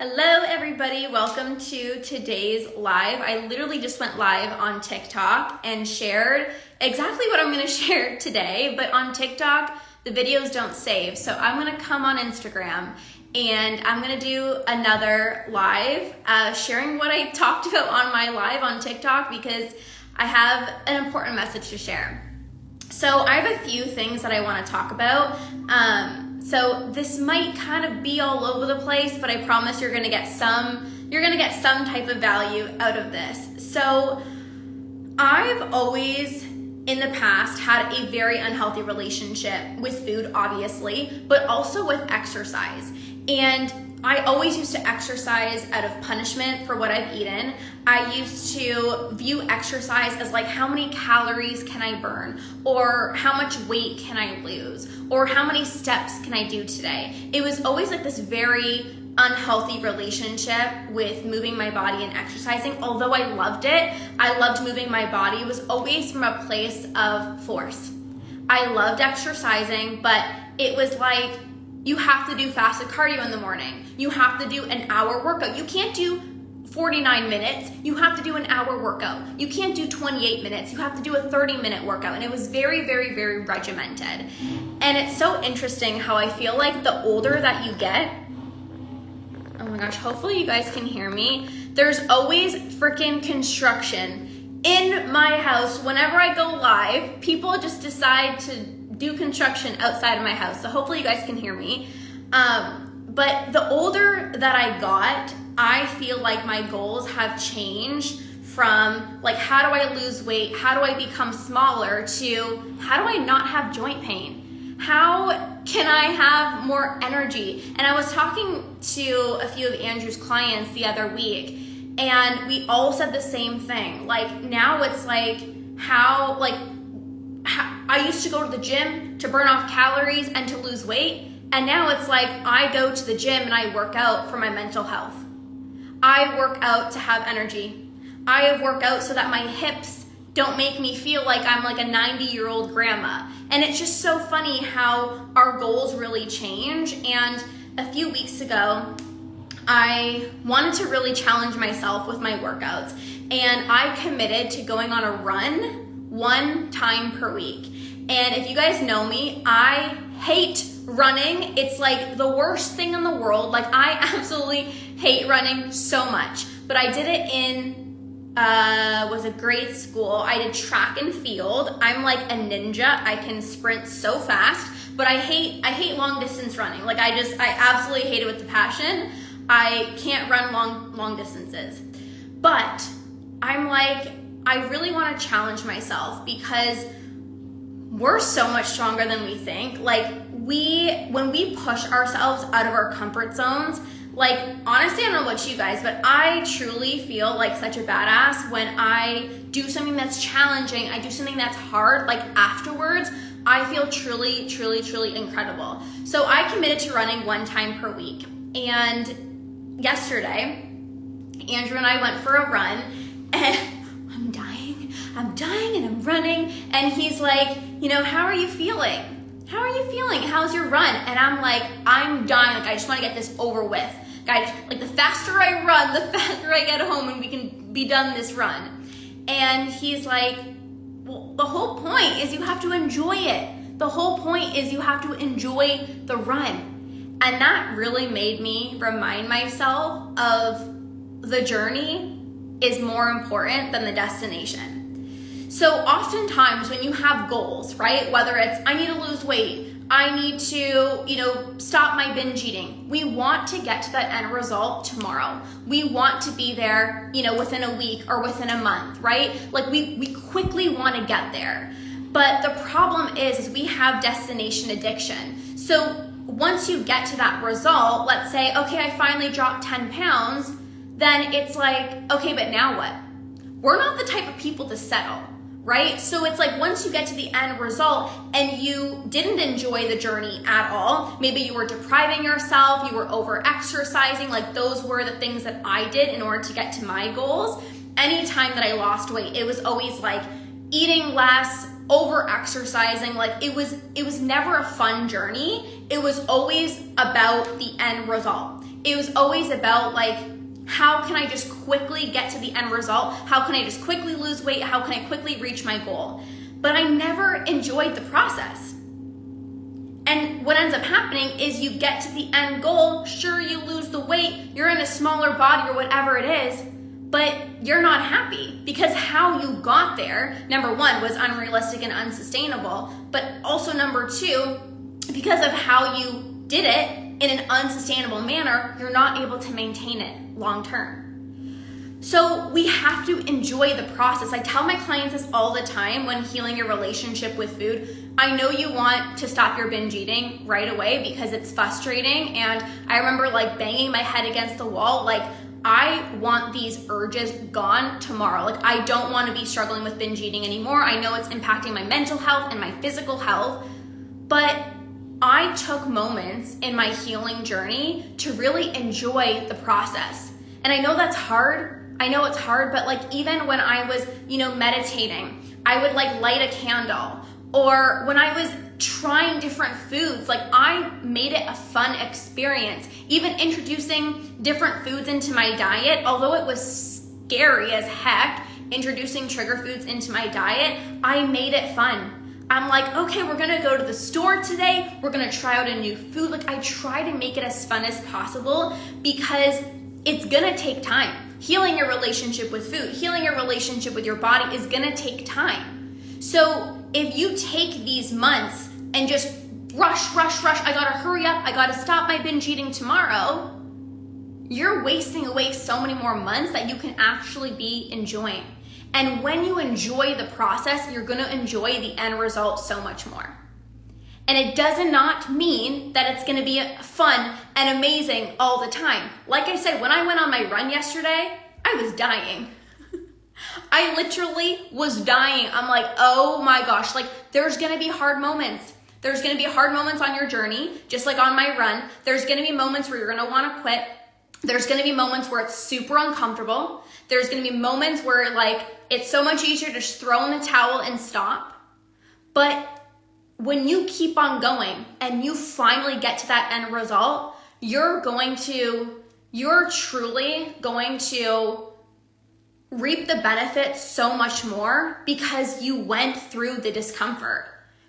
Hello everybody, welcome to today's live. I literally just went live on TikTok and shared exactly what I'm gonna share today, but on TikTok, the videos don't save. So I'm gonna come on Instagram and I'm gonna do another live sharing what I talked about on my live on TikTok because I have an important message to share. So I have a few things that I wanna talk about. So this might kind of be all over the place, but I promise you're gonna get some type of value out of this. So I've always in the past had a very unhealthy relationship with food, obviously, but also with exercise. And I always used to exercise out of punishment for what I've eaten. I used to view exercise as like, how many calories can I burn? Or how much weight can I lose? Or how many steps can I do today? It was always like this very unhealthy relationship with moving my body and exercising. Although I loved it, I loved moving my body. It was always from a place of force. I loved exercising, but it was like, you have to do fasted cardio in the morning. You have to do an hour workout. You can't do 49 minutes. You have to do an hour workout. You can't do 28 minutes. You have to do a 30-minute workout. And it was very, very, very regimented. And it's so interesting how I feel like the older that you get, oh my gosh, hopefully you guys can hear me. There's always freaking construction in my house. Whenever I go live, people just decide to do construction outside of my house. So hopefully you guys can hear me. But the older that I got, I feel like my goals have changed from like, how do I lose weight? How do I become smaller? To how do I not have joint pain? How can I have more energy? And I was talking to a few of Andrew's clients the other week, and we all said the same thing. Like now it's like, how I used to go to the gym to burn off calories and to lose weight. And now it's like, I go to the gym and I work out for my mental health. I work out to have energy. I work out so that my hips don't make me feel like I'm like a 90-year-old grandma. And it's just so funny how our goals really change. And a few weeks ago, I wanted to really challenge myself with my workouts. And I committed to going on a run 1 time per week. And if you guys know me, I hate running. It's like the worst thing in the world. Like I absolutely hate running so much. But I did it in, was a grade school. I did track and field. I'm like a ninja. I can sprint so fast, but I hate long distance running. Like I absolutely hate it with the passion. I can't run long distances. But I'm like, I really want to challenge myself because we're so much stronger than we think. Like when we push ourselves out of our comfort zones, like honestly, I don't know about you guys, but I truly feel like such a badass when I do something that's challenging, I do something that's hard, like afterwards, I feel truly, truly, truly incredible. So I committed to running 1 time per week. And yesterday, Andrew and I went for a run and I'm dying and I'm running. And he's like, how are you feeling? How are you feeling? How's your run? And I'm like, I'm dying. Like, I just want to get this over with. Guys, like the faster I run, the faster I get home and we can be done this run. And he's like, well, the whole point is you have to enjoy it. The whole point is you have to enjoy the run. And that really made me remind myself of the journey is more important than the destination. So oftentimes when you have goals, right? Whether it's I need to lose weight, I need to, stop my binge eating. We want to get to that end result tomorrow. We want to be there, within a week or within a month, right? Like we quickly want to get there. But the problem is we have destination addiction. So once you get to that result, let's say, okay, I finally dropped 10 pounds, then it's like, okay, but now what? We're not the type of people to settle, right? So it's like once you get to the end result and you didn't enjoy the journey at all, maybe you were depriving yourself, you were over exercising, like those were the things that I did in order to get to my goals. Anytime that I lost weight, it was always like eating less, over exercising. Like it was never a fun journey. It was always about the end result. It was always about like, how can I just quickly get to the end result? How can I just quickly lose weight? How can I quickly reach my goal? But I never enjoyed the process. And what ends up happening is you get to the end goal, sure, you lose the weight, you're in a smaller body or whatever it is, but you're not happy because how you got there, number one, was unrealistic and unsustainable, but also number two, because of how you did it in an unsustainable manner, you're not able to maintain it long term. So we have to enjoy the process. I tell my clients this all the time when healing your relationship with food. I know you want to stop your binge eating right away because it's frustrating. And I remember like banging my head against the wall. Like, I want these urges gone tomorrow. Like, I don't want to be struggling with binge eating anymore. I know it's impacting my mental health and my physical health, but I took moments in my healing journey to really enjoy the process. And I know that's hard. I know it's hard, but like even when I was, meditating, I would like light a candle, or when I was trying different foods, like I made it a fun experience. Even introducing different foods into my diet, although it was scary as heck, introducing trigger foods into my diet, I made it fun. I'm like, okay, we're gonna go to the store today, we're gonna try out a new food. Like I try to make it as fun as possible because it's gonna take time. Healing your relationship with food, healing your relationship with your body is gonna take time. So if you take these months and just rush, I gotta hurry up, I gotta stop my binge eating tomorrow, you're wasting away so many more months that you can actually be enjoying. And when you enjoy the process, you're gonna enjoy the end result so much more. And it does not mean that it's gonna be fun and amazing all the time. Like I said, when I went on my run yesterday, I was dying. I literally was dying. I'm like, oh my gosh, like there's gonna be hard moments. There's gonna be hard moments on your journey, just like on my run. There's gonna be moments where you're gonna wanna quit. There's gonna be moments where it's super uncomfortable. There's gonna be moments where like, it's so much easier to just throw in the towel and stop. But when you keep on going and you finally get to that end result, you're truly going to reap the benefits so much more because you went through the discomfort,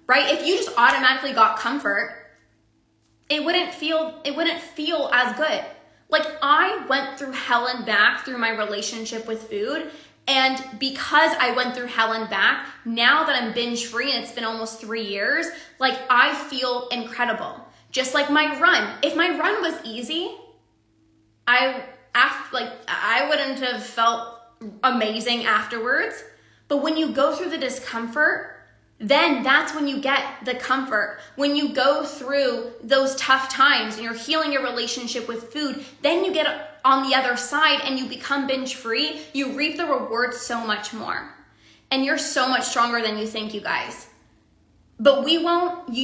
right? If you just automatically got comfort, it wouldn't feel as good. Like I went through hell and back through my relationship with food. And because I went through hell and back, now that I'm binge free and it's been almost 3 years, like I feel incredible. Just like my run. If my run was easy, I wouldn't have felt amazing afterwards. But when you go through the discomfort, then that's when you get the comfort. When you go through those tough times and you're healing your relationship with food, then you get on the other side and you become binge free, you reap the rewards so much more. And you're so much stronger than you think, you guys. But you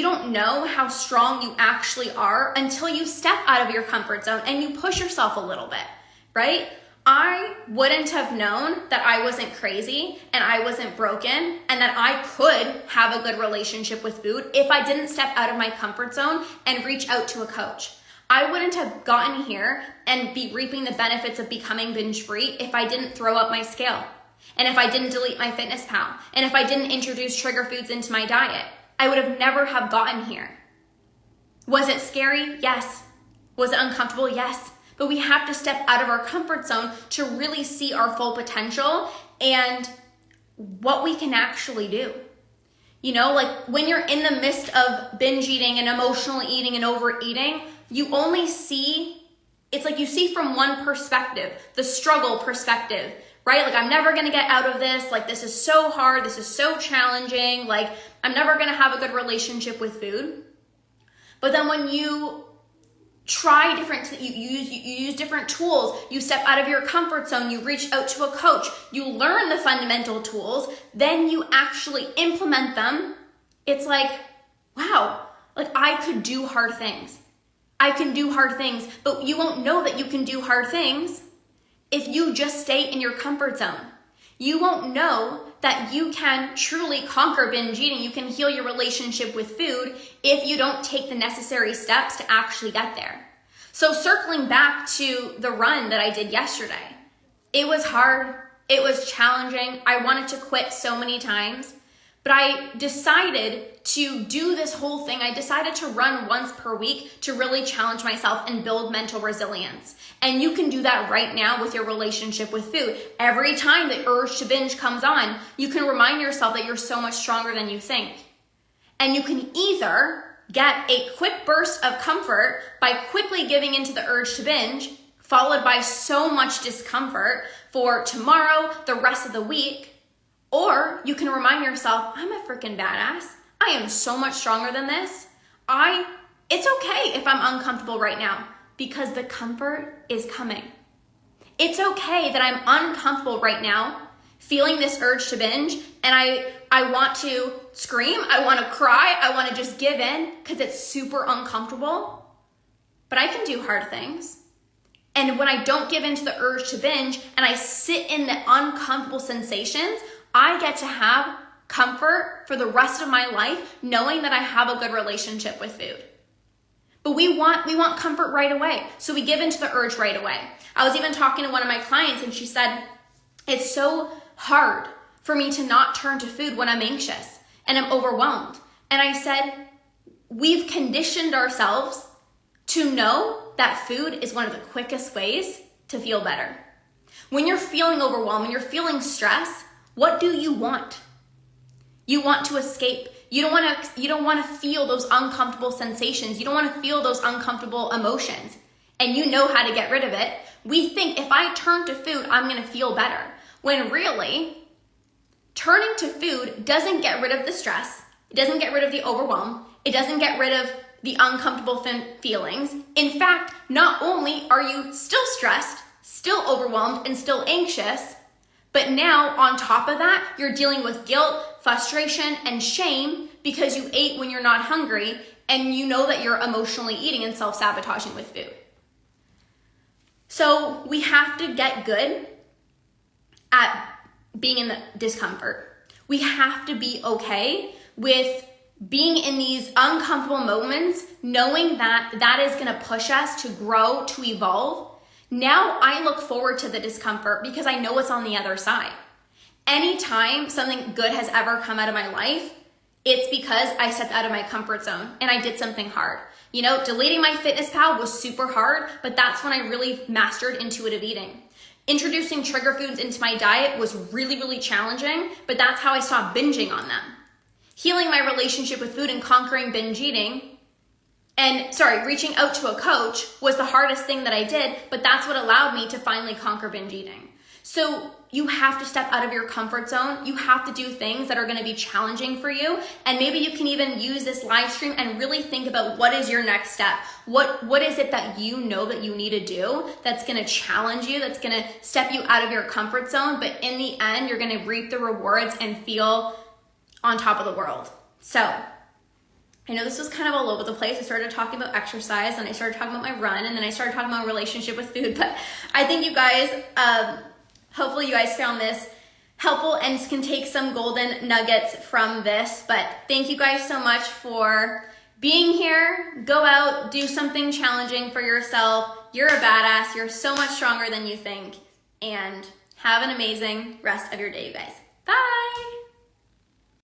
don't know how strong you actually are until you step out of your comfort zone and you push yourself a little bit, right? I wouldn't have known that I wasn't crazy and I wasn't broken and that I could have a good relationship with food if I didn't step out of my comfort zone and reach out to a coach. I wouldn't have gotten here and be reaping the benefits of becoming binge free if I didn't throw up my scale and if I didn't delete my MyFitnessPal and if I didn't introduce trigger foods into my diet. I would have never have gotten here. Was it scary? Yes. Was it uncomfortable? Yes. But we have to step out of our comfort zone to really see our full potential and what we can actually do. Like when you're in the midst of binge eating and emotional eating and overeating, you only see, it's like you see from one perspective, the struggle perspective, right? Like I'm never gonna get out of this. Like this is so hard. This is so challenging. Like I'm never gonna have a good relationship with food. But then when you try you use different tools, you step out of your comfort zone, you reach out to a coach, you learn the fundamental tools, then you actually implement them. It's like, wow, like I could do hard things. I can do hard things, but you won't know that you can do hard things if you just stay in your comfort zone. You won't know that you can truly conquer binge eating. You can heal your relationship with food if you don't take the necessary steps to actually get there. So circling back to the run that I did yesterday, it was hard. It was challenging. I wanted to quit so many times, but I decided to do this whole thing. I decided to run once per week to really challenge myself and build mental resilience. And you can do that right now with your relationship with food. Every time the urge to binge comes on, you can remind yourself that you're so much stronger than you think. And you can either get a quick burst of comfort by quickly giving into the urge to binge, followed by so much discomfort for tomorrow, the rest of the week, or you can remind yourself, I'm a freaking badass. I am so much stronger than this. It's okay if I'm uncomfortable right now because the comfort is coming. It's okay that I'm uncomfortable right now, feeling this urge to binge, and I want to scream, I want to cry, I want to just give in because it's super uncomfortable. But I can do hard things. And when I don't give in to the urge to binge and I sit in the uncomfortable sensations, I get to have comfort for the rest of my life, knowing that I have a good relationship with food. But we want comfort right away. So we give into the urge right away. I was even talking to one of my clients and she said, it's so hard for me to not turn to food when I'm anxious and I'm overwhelmed. And I said, we've conditioned ourselves to know that food is one of the quickest ways to feel better. When you're feeling overwhelmed, when you're feeling stress, what do you want? You want to escape. You don't want to feel those uncomfortable sensations. You don't want to feel those uncomfortable emotions. And you know how to get rid of it. We think if I turn to food, I'm going to feel better. When really, turning to food doesn't get rid of the stress. It doesn't get rid of the overwhelm. It doesn't get rid of the uncomfortable feelings. In fact, not only are you still stressed, still overwhelmed, and still anxious, but now on top of that, you're dealing with guilt, frustration, and shame because you ate when you're not hungry and you know that you're emotionally eating and self-sabotaging with food. So we have to get good at being in the discomfort. We have to be okay with being in these uncomfortable moments, knowing that that is going to push us to grow, to evolve. Now I look forward to the discomfort because I know what's on the other side. Anytime something good has ever come out of my life, it's because I stepped out of my comfort zone and I did something hard. You know, deleting MyFitnessPal was super hard, but that's when I really mastered intuitive eating. Introducing trigger foods into my diet was really, really challenging, but that's how I stopped binging on them. Healing my relationship with food and conquering binge eating, reaching out to a coach was the hardest thing that I did, but that's what allowed me to finally conquer binge eating. So you have to step out of your comfort zone. You have to do things that are going to be challenging for you. And maybe you can even use this live stream and really think about what is your next step. What is it that you know that you need to do that's going to challenge you, that's going to step you out of your comfort zone, but in the end, you're going to reap the rewards and feel on top of the world. So I know this was kind of all over the place. I started talking about exercise and I started talking about my run and then I started talking about relationship with food. But I think you guys, hopefully you guys found this helpful and can take some golden nuggets from this. But thank you guys so much for being here. Go out, do something challenging for yourself. You're a badass. You're so much stronger than you think. And have an amazing rest of your day, you guys. Bye.